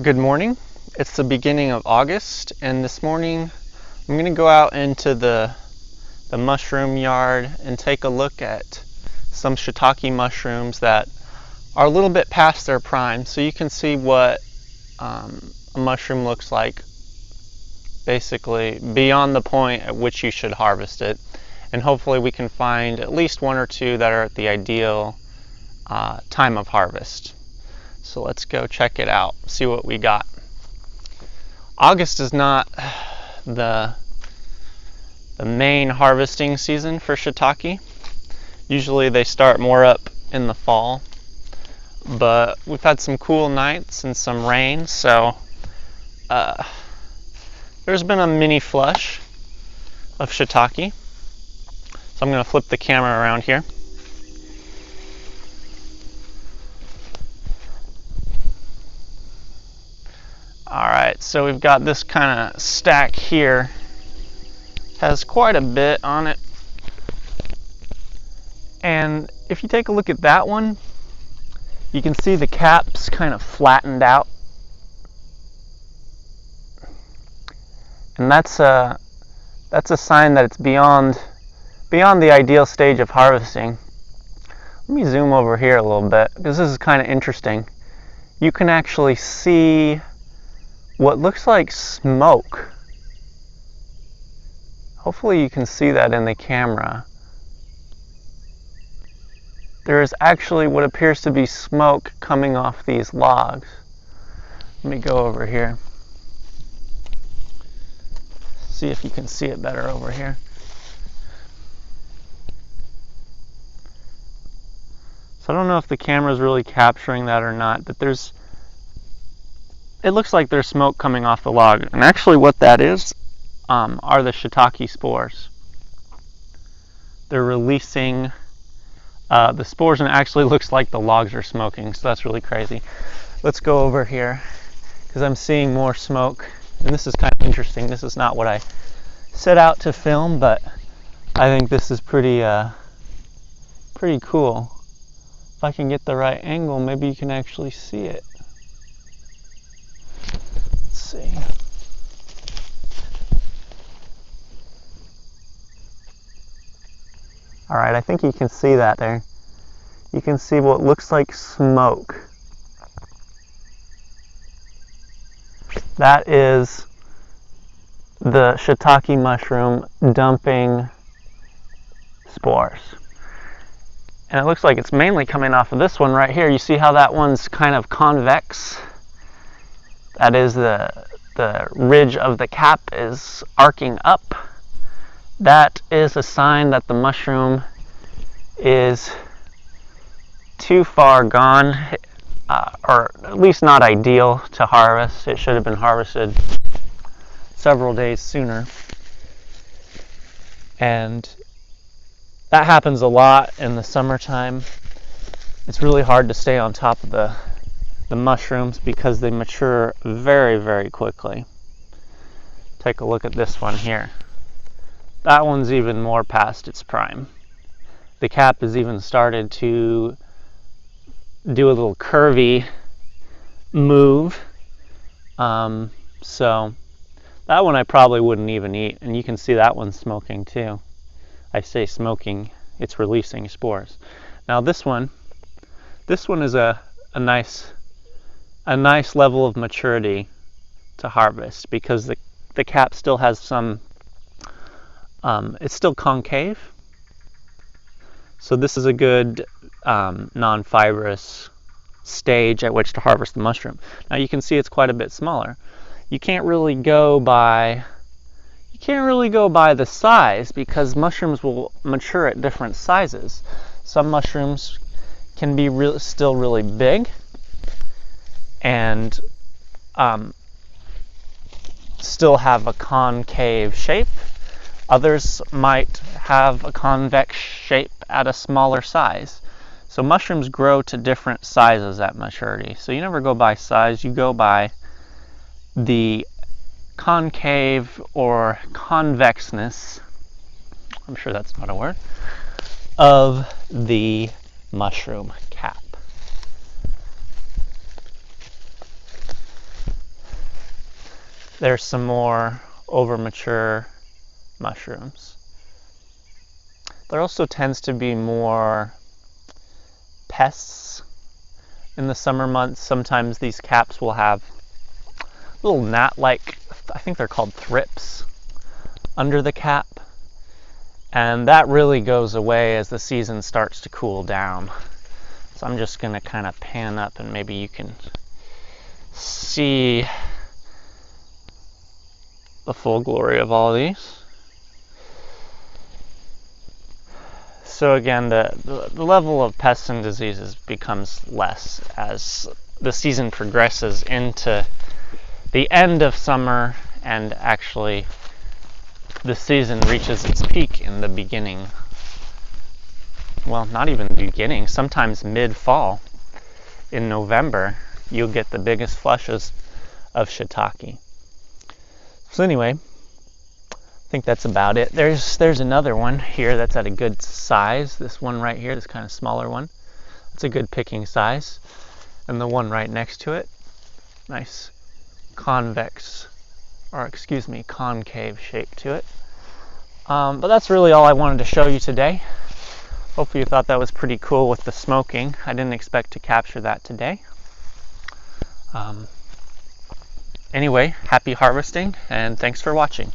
Good morning. It's the beginning of August, and this morning I'm going to go out into the mushroom yard and take a look at some shiitake mushrooms that are a little bit past their prime, so you can see what a mushroom looks like basically beyond the point at which you should harvest it. And hopefully we can find at least one or two that are at the ideal time of harvest. So let's go check it out, see what we got. August is not the main harvesting season for shiitake. Usually they start more up in the fall, but we've had some cool nights and some rain, so there's been a mini flush of shiitake. So I'm going to flip the camera around here. Alright, so we've got this kind of stack here. Has quite a bit on it. And if you take a look at that one, you can see the cap's kind of flattened out. And that's a sign that it's beyond the ideal stage of harvesting. Let me zoom over here a little bit, because this is kind of interesting. You can actually see what looks like smoke. Hopefully you can see that in the camera. There is actually what appears to be smoke coming off these logs. Let me go over here. See if you can see it better over here. So I don't know if the camera is really capturing that or not, but it looks like there's smoke coming off the log. And actually what that is are the shiitake spores. They're releasing the spores, and it actually looks like the logs are smoking, so that's really crazy. Let's go over here, because I'm seeing more smoke, and this is kind of interesting. This is not what I set out to film, but I think this is pretty cool. If I can get the right angle, maybe you can actually see it. Let's see. Alright, I think you can see that there. You can see what looks like smoke. That is the shiitake mushroom dumping spores. And it looks like it's mainly coming off of this one right here. You see how that one's kind of convex? That is the ridge of the cap is arcing up. That is a sign that the mushroom is too far gone, or at least not ideal to harvest. It should have been harvested several days sooner. And that happens a lot in the summertime. It's really hard to stay on top of the mushrooms because they mature very, very quickly. Take a look at this one here. That one's even more past its prime. The cap has even started to do a little curvy move. So that one I probably wouldn't even eat. And you can see that one's smoking too. I say smoking, it's releasing spores. Now this one is a nice level of maturity to harvest, because the cap still has some, it's still concave. So this is a good non-fibrous stage at which to harvest the mushroom. Now you can see it's quite a bit smaller. You can't really go by the size, because mushrooms will mature at different sizes. Some mushrooms can be still really big and still have a concave shape. Others might have a convex shape at a smaller size. So mushrooms grow to different sizes at maturity. So you never go by size, you go by the concave or convexness, I'm sure that's not a word, of the mushroom cap. there's some more overmature mushrooms. There also tends to be more pests in the summer months. Sometimes these caps will have little gnat-like, I think they're called thrips, under the cap. And that really goes away as the season starts to cool down. So I'm just going to kind of pan up and maybe you can see the full glory of all these. So again, the level of pests and diseases becomes less as the season progresses into the end of summer, and actually the season reaches its peak in the beginning. Well, not even the beginning, sometimes mid-fall. In November, you'll get the biggest flushes of shiitake. So anyway, I think that's about it. There's another one here that's at a good size. This one right here, this kind of smaller one. It's a good picking size. And the one right next to it, nice concave shape to it. But that's really all I wanted to show you today. Hopefully you thought that was pretty cool with the smoking. I didn't expect to capture that today. Anyway, happy harvesting, and thanks for watching.